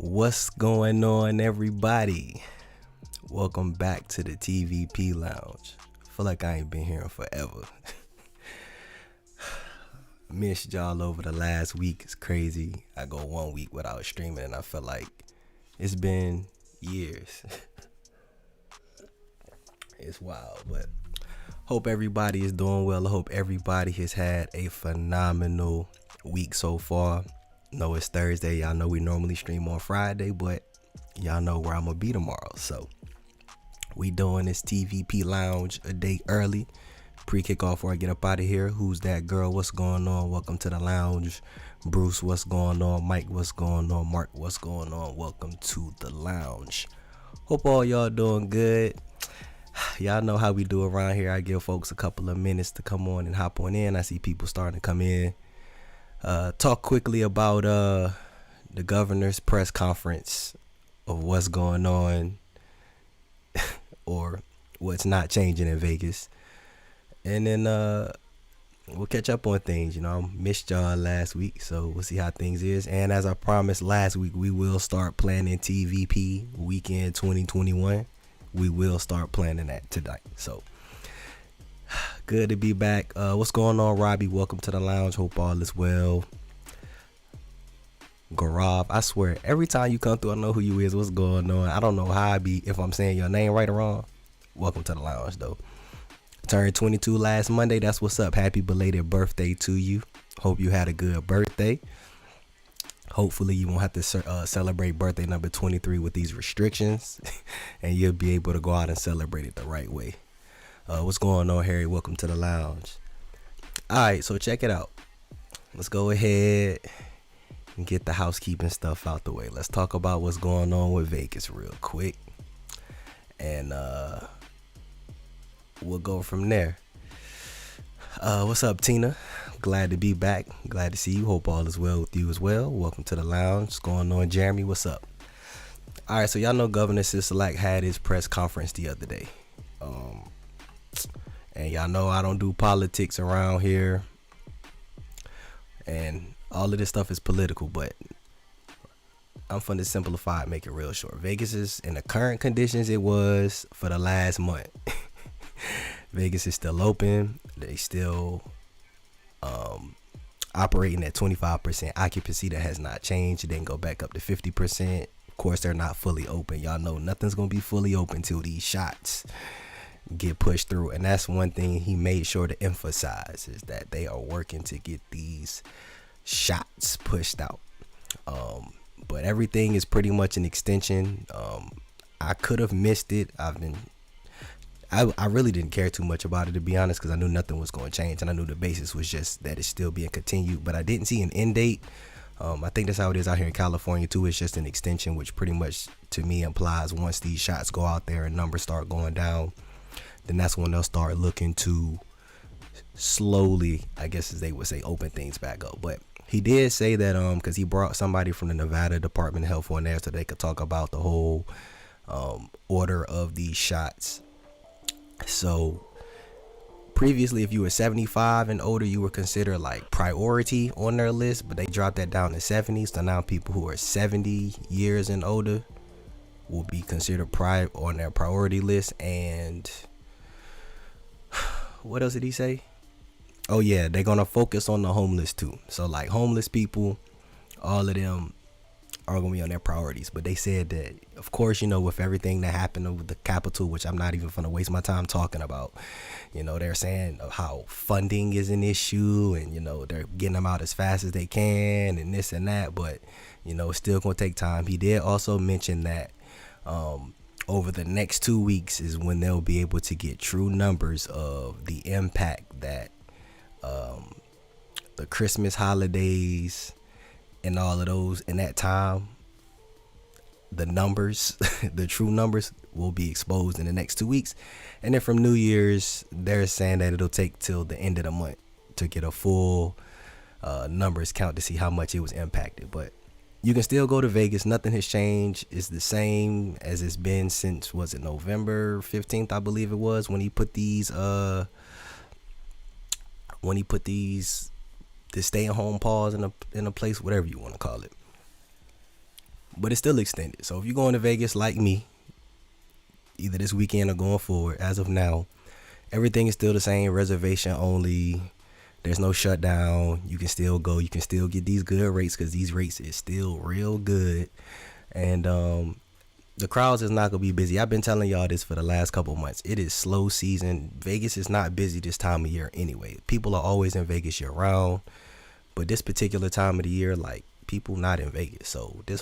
What's going on, everybody? Welcome back to the TVP Lounge. Feel like I ain't been here in forever. Missed y'all over the last week. It's crazy. I go 1 week without streaming and I feel like it's been years. It's wild, but hope everybody is doing well. I hope everybody has had a phenomenal week so far. No, it's Thursday. Y'all know we normally stream on Friday, but y'all know where I'm gonna be tomorrow. So we doing this TVP Lounge a day early. Pre-kickoff before I get up out of here. Who's that girl? What's going on? Welcome to the lounge. Bruce, what's going on? Mike, what's going on? Mark, what's going on? Welcome to the lounge. Hope all y'all doing good. Y'all know how we do around here. I give folks a couple of minutes to come on and hop on in. I see people starting to come in. Talk quickly about the governor's press conference of what's going on or what's not changing in Vegas. And then we'll catch up on things. You know, I missed y'all last week, so we'll see how things is. And as I promised last week, we will start planning TVP Weekend 2021. We will start planning that tonight. So good to be back. What's going on, Robbie? Welcome to the lounge. Hope all is well. Gaurav, I swear, every time you come through, I know who you is. What's going on? I don't know how I be, if I'm saying your name right or wrong. Welcome to the lounge, though. Turned 22 last Monday. That's what's up. Happy belated birthday to you. Hope you had a good birthday. Hopefully you won't have to celebrate birthday number 23 with these restrictions, and you'll be able to go out and celebrate it the right way. What's going on, Harry? Welcome to the lounge. All right, so check it out. Let's go ahead and get the housekeeping stuff out the way. Let's talk about what's going on with Vegas real quick, and we'll go from there. What's up, Tina? Glad to be back. Glad to see you. Hope all is well with you as well. Welcome to the lounge. What's going on, Jeremy? What's up? All right, so y'all know Governor Sisolak had his press conference the other day. And y'all know I don't do politics around here. And all of this stuff is political, but I'm finna simplify it, make it real short. Vegas is in the current conditions it was for the last month. Vegas is still open. They still operating at 25% occupancy. That has not changed. It didn't go back up to 50%. Of course, they're not fully open. Y'all know nothing's gonna be fully open till these shots get pushed through, and that's one thing he made sure to emphasize, is that they are working to get these shots pushed out. But everything is pretty much an extension. I could have missed it. I really didn't care too much about it, to be honest, because I knew nothing was going to change, and I knew the basis was just that it's still being continued. But I didn't see an end date. I think that's how it is out here in California too. It's just an extension, which pretty much to me implies once these shots go out there and numbers start going down, then that's when they'll start looking to slowly, I guess as they would say, open things back up. But he did say that because he brought somebody from the Nevada Department of Health on there so they could talk about the whole order of these shots. So previously, if you were 75 and older, you were considered like priority on their list, but they dropped that down to 70. So now people who are 70 years and older will be considered on their priority list. And what else did he say? Oh yeah, they're gonna focus on the homeless too. So like homeless people, all of them are gonna be on their priorities. But they said that, of course, you know, with everything that happened with the Capitol, which I'm not even gonna waste my time talking about, you know, they're saying how funding is an issue, and you know they're getting them out as fast as they can, and this and that. But you know, it's still gonna take time. He did also mention that over the next 2 weeks is when they'll be able to get true numbers of the impact that the Christmas holidays and all of those in that time, the numbers, the true numbers will be exposed in the next 2 weeks. And then from New Year's, they're saying that it'll take till the end of the month to get a full numbers count to see how much it was impacted. But you can still go to Vegas. Nothing has changed. It's the same as it's been since, was it November 15th, I believe it was, when he put these the stay at home pause in a place, whatever you want to call it. but it's still extended. So if you're going to Vegas like me, either this weekend or going forward, as of now, everything is still the same. Reservation only. There's no shutdown. You can still go. You can still get these good rates because these rates is still real good. And the crowds is not going to be busy. I've been telling y'all this for the last couple months. It is slow season. Vegas is not busy this time of year anyway. People are always in Vegas year round. But this particular time of the year, like, people not in Vegas. So the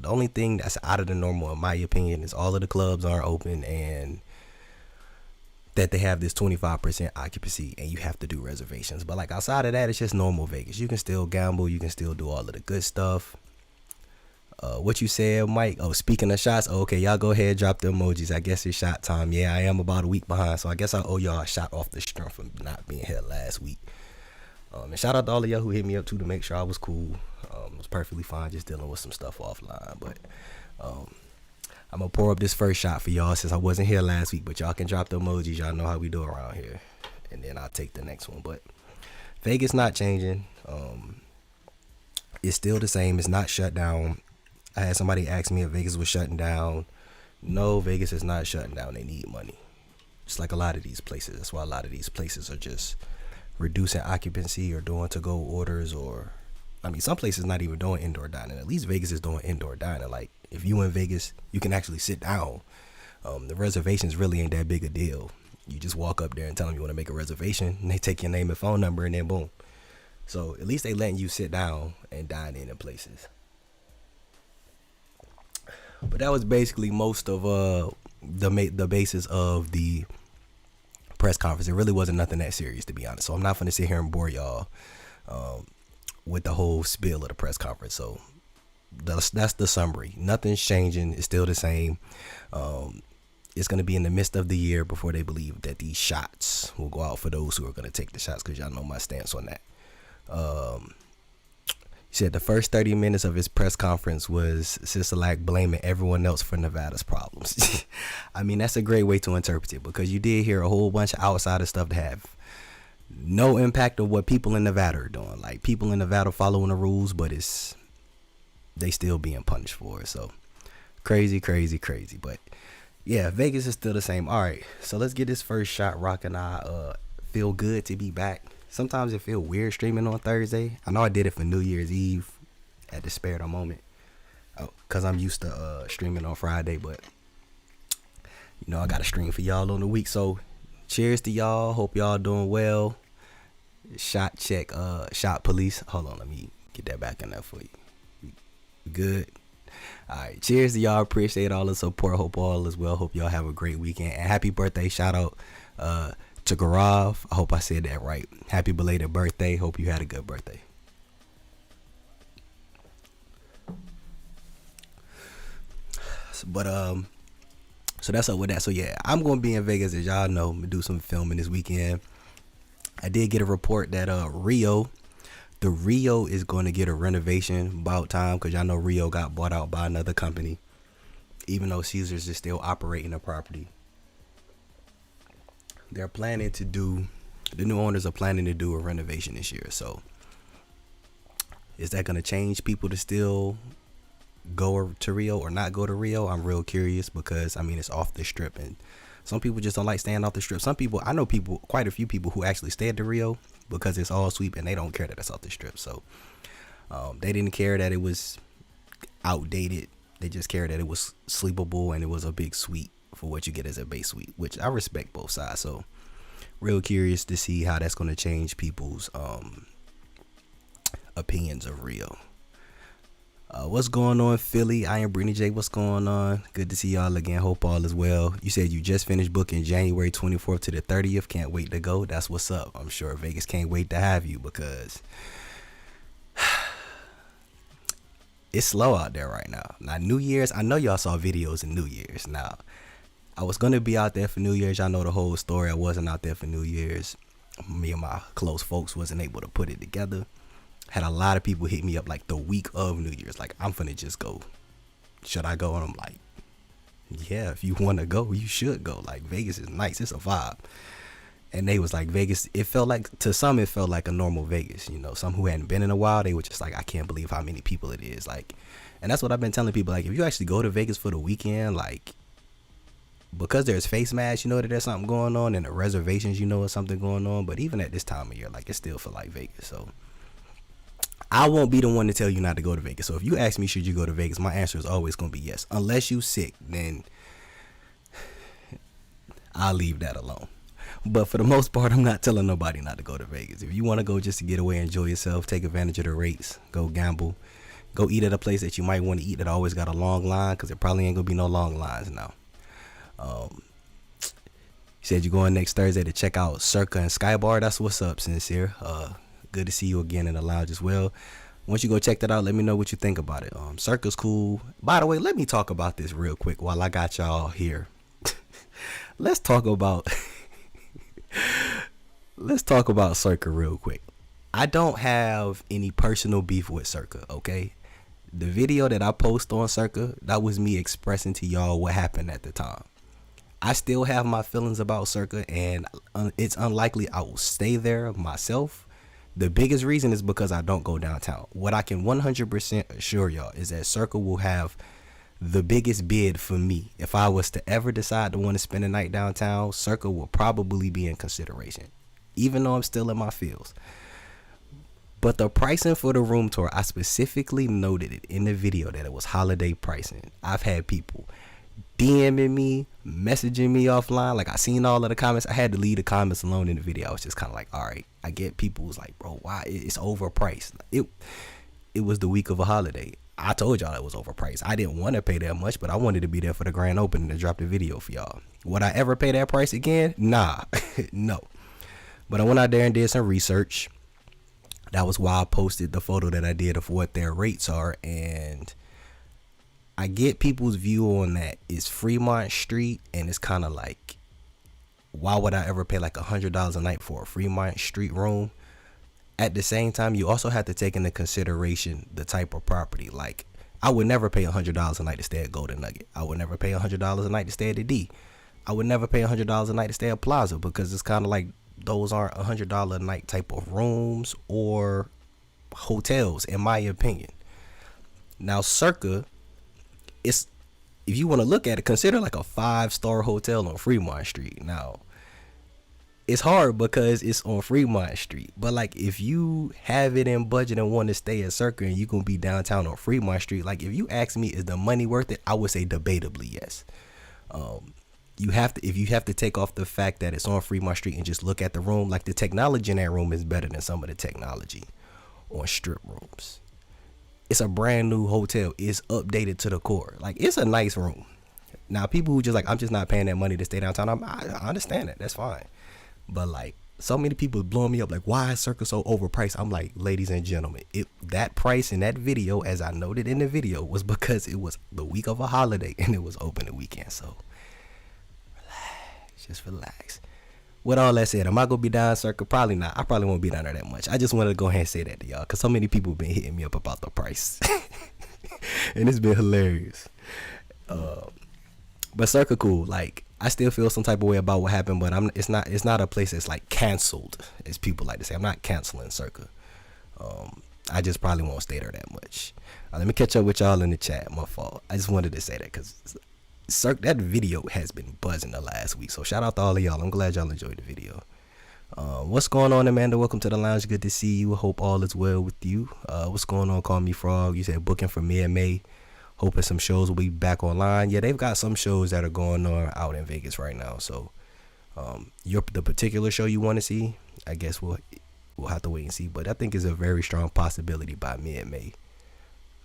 only thing that's out of the normal, in my opinion, is all of the clubs aren't open and that they have this 25% occupancy and you have to do reservations. But like outside of that, it's just normal Vegas. You can still gamble. You can still do all of the good stuff. What you said, Mike? Oh, speaking of shots. Oh, okay, y'all go ahead, drop the emojis. I guess it's shot time. Yeah, I am about a week behind. So I guess I owe y'all a shot off the strength of not being here last week. And shout out to all of y'all who hit me up too to make sure I was cool. It was perfectly fine, just dealing with some stuff offline. But I'm gonna pour up this first shot for y'all since I wasn't here last week. But y'all can drop the emojis. Y'all know how we do around here, and then I'll take the next one. But Vegas not changing. It's still the same. It's not shut down. I had somebody ask me if Vegas was shutting down. No, Vegas is not shutting down. They need money. Just like a lot of these places. That's why a lot of these places are just reducing occupancy or doing to-go orders, or I mean, some places not even doing indoor dining. At least Vegas is doing indoor dining. Like, if you in Vegas, you can actually sit down. The reservations really ain't that big a deal. You just walk up there and tell them you want to make a reservation, and they take your name and phone number, and then boom. So at least they letting you sit down and dine in places. But that was basically most of the basis of the press conference. It really wasn't nothing that serious, to be honest. So I'm not going to sit here and bore y'all with the whole spiel of the press conference. So that's the summary. Nothing's changing. It's still the same. It's going to be in the midst of the year before they believe that these shots will go out for those who are going to take the shots, because y'all know my stance on that. He said the first 30 minutes of his press conference was Sisolak blaming everyone else for Nevada's problems. I mean, that's a great way to interpret it, because you did hear a whole bunch of outsider stuff that have no impact of what people in Nevada are doing. Like, people in Nevada following the rules, but they still being punished for it. So crazy. But yeah, Vegas is still the same. All right, so let's get this first shot rocking. I feel good to be back. Sometimes it feel weird streaming on Thursday. I know I did it for New Year's Eve at the spare of the moment, because I'm used to streaming on Friday, but you know, I got to stream for y'all on the week. So cheers to y'all. Hope y'all doing well. Shot check, shot police. Hold on, let me get that back in there for you. Good. All right, cheers to y'all. Appreciate all the support. Hope all is well. Hope y'all have a great weekend, and happy birthday. Shout out to Garav. I hope I said that right. Happy belated birthday. Hope you had a good birthday. But so that's up with that. So yeah, I'm gonna be in Vegas, as y'all know. I'm gonna do some filming this weekend. I did get a report that the Rio is going to get a renovation about time, because y'all know Rio got bought out by another company, even though Caesars is still operating the property. They're planning to do, the new owners are planning to do a renovation this year. So is that going to change people to still go to Rio or not go to Rio? I'm real curious, because I mean, it's off the strip, and some people just don't like staying off the strip. Some people, I know people, quite a few people who actually stay at the Rio because it's all sweep, and they don't care that it's off the strip. So they didn't care that it was outdated. They just cared that it was sleepable and it was a big suite for what you get as a base suite, which I respect both sides. So real curious to see how that's going to change people's opinions of Rio. What's going on, Philly? I am Brittany J. What's going on? Good to see y'all again. Hope all is well. You said you just finished booking January 24th to the 30th. Can't wait to go. That's what's up. I'm sure Vegas can't wait to have you, because it's slow out there right now. Now, New Year's, I know y'all saw videos in New Year's. Now, I was going to be out there for New Year's. Y'all know the whole story. I wasn't out there for New Year's. Me and my close folks wasn't able to put it together. Had a lot of people hit me up like the week of New Year's, like, I'm finna just go. Should I go? And I'm like, yeah, if you want to go, you should go. Like, Vegas is nice. It's a vibe. And they was like, Vegas, it felt like, to some, it felt like a normal Vegas. You know, some who hadn't been in a while, they were just like, I can't believe how many people it is. Like, And that's what I've been telling people. Like, if you actually go to Vegas for the weekend, like, because there's face masks, you know that there's something going on, and the reservations, you know there's something going on. But even at this time of year, like, it still feel like Vegas. So I won't be the one to tell you not to go to Vegas. So if you ask me, should you go to Vegas, my answer is always going to be yes. Unless you sick, then I'll leave that alone. But for the most part, I'm not telling nobody not to go to Vegas. If you want to go just to get away, enjoy yourself, take advantage of the rates, go gamble, go eat at a place that you might want to eat that always got a long line, because it probably ain't going to be no long lines now. You said you're going next Thursday to check out Circa and Skybar. That's what's up, Sincere. Good to see you again in the lounge as well. Once you go check that out, let me know what you think about it. Circa's cool. By the way, let me talk about this real quick while I got y'all here. Let's talk about Circa real quick. I don't have any personal beef with Circa, okay? The video that I post on Circa, that was me expressing to y'all what happened at the time. I still have my feelings about Circa, and it's unlikely I will stay there myself. The biggest reason is because I don't go downtown. What I can 100% assure y'all is that Circa will have the biggest bid for me. If I was to ever decide to want to spend a night downtown, Circa will probably be in consideration, even though I'm still in my fields. But the pricing for the room tour, I specifically noted it in the video that it was holiday pricing. I've had people DMing me, messaging me offline. Like, I seen all of the comments. I had to leave the comments alone in the video. I was just kind of like, all right. I get people was like, bro, why? It's overpriced. It was the week of a holiday. I told y'all it was overpriced. I didn't want to pay that much, but I wanted to be there for the grand opening to drop the video for y'all. Would I ever pay that price again? Nah, no. But I went out there and did some research. That was why I posted the photo that I did of what their rates are, and I get people's view on that. It's Fremont Street, and it's kind of like, why would I ever pay like $100 a night for a Fremont Street room? At the same time, you also have to take into consideration the type of property. Like, I would never pay $100 a night to stay at Golden Nugget. I would never pay $100 a night to stay at the D. I would never pay $100 a night to stay at Plaza, because it's kind of like those aren't $100 a night type of rooms or hotels, in my opinion. Now, Circa, it's, if you want to look at it, consider like a 5-star hotel on Fremont Street. Now, it's hard because it's on Fremont Street, but like, if you have it in budget and want to stay at Circa and you gonna be downtown on Fremont Street, like, if you ask me, is the money worth it? I would say debatably yes. If you have to take off the fact that it's on Fremont Street and just look at the room, like, the technology in that room is better than some of the technology on strip rooms. It's a brand new hotel. It's updated to the core. Like, it's a nice room. Now, people who just like, I'm just not paying that money to stay downtown, I understand that. That's fine. But like, so many people blowing me up like, why is Circa so overpriced? I'm like, ladies and gentlemen, that price in that video, as I noted in the video, was because it was the week of a holiday and it was open the weekend. So relax, just relax. With all that said, am I gonna be down Circa? Probably not. I probably won't be down there that much. I just wanted to go ahead and say that to y'all, because so many people been hitting me up about the price. And it's been hilarious. But Circa cool. Like, I still feel some type of way about what happened, but it's not a place that's like canceled, as people like to say. I'm not canceling Circa. I just probably won't stay there that much. Let me catch up with y'all in the chat. My fault. I just wanted to say that because that video has been buzzing the last week. So shout out to all of y'all. I'm glad y'all enjoyed the video. What's going on, Amanda? Welcome to the lounge. Good to see you. Hope all is well with you. What's going on? Call me Frog. You said booking for mid-May. Hoping some shows will be back online. Yeah, they've got some shows that are going on out in Vegas right now. So the particular show you want to see, I guess we'll have to wait and see. But I think it's a very strong possibility by mid-May.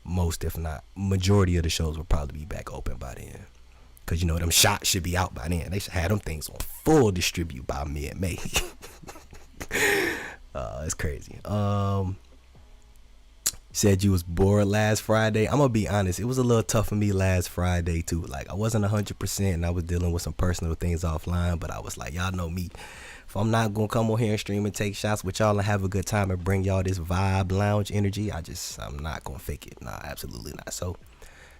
Most, if not majority of the shows will probably be back open by then. Because, you know, them shots should be out by then. They should have them things on full distribute by mid-May. It's crazy. Said you was bored last Friday. I'm gonna be honest, it was a little tough for me last Friday too. Like, I wasn't 100% and I was dealing with some personal things offline, but I was like, y'all know me. If I'm not gonna come on here and stream and take shots with y'all and have a good time and bring y'all this vibe lounge energy, I'm not gonna fake it. Nah, absolutely not. So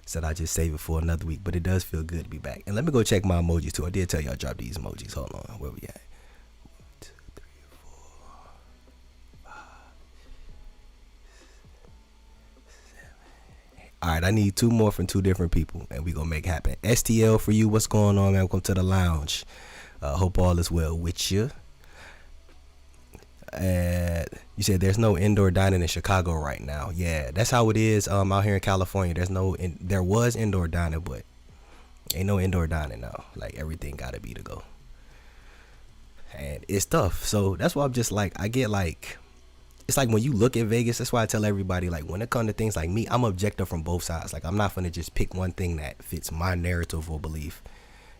said I just save it for another week, but it does feel good to be back. And let me go check my emojis too. I did tell y'all drop these emojis. Hold on, where we at? 1, 2, 3, 4, 5, 6, 7, 8. All right, I need two more from two different people, and we gonna make it happen. STL for you, what's going on, man? Welcome to the lounge. Hope all is well with you. And you said there's no indoor dining in Chicago right now. Yeah, that's how it is. Out here in California, there was indoor dining, but ain't no indoor dining now. Like everything gotta be to go, and it's tough. So that's why I'm just like, I get like, it's like when you look at Vegas, that's why I tell everybody, like, when it comes to things like me, I'm objective from both sides. Like, I'm not gonna just pick one thing that fits my narrative or belief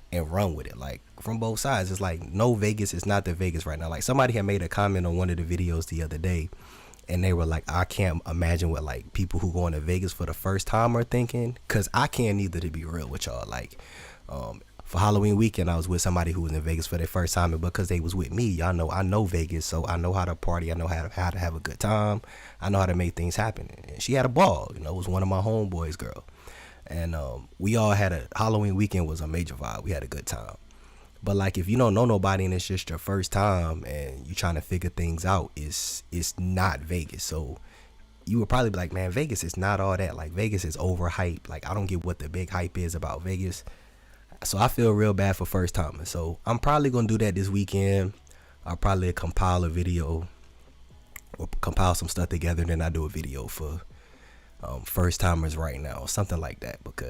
and run with it. Like, from both sides, it's like, no, Vegas is not the Vegas right now. Like, somebody had made a comment on one of the videos the other day, and they were like, I can't imagine what like people who going to Vegas for the first time are thinking, because I can't either, to be real with y'all. Like, for Halloween weekend, I was with somebody who was in Vegas for their first time, and because they was with me, y'all know I know Vegas, so I know how to party, I know how to have a good time, I know how to make things happen. And she had a ball, you know, it was one of my homeboys' girl, and we all had a Halloween weekend was a major vibe. We had a good time. But like, if you don't know nobody and it's just your first time and you trying to figure things out, it's not Vegas. So you would probably be like, man, Vegas is not all that. Like, Vegas is overhyped. Like, I don't get what the big hype is about Vegas. So I feel real bad for first timers. So I'm probably gonna do that this weekend. I'll probably compile a video or compile some stuff together, and then I do a video for first timers right now, or something like that. Because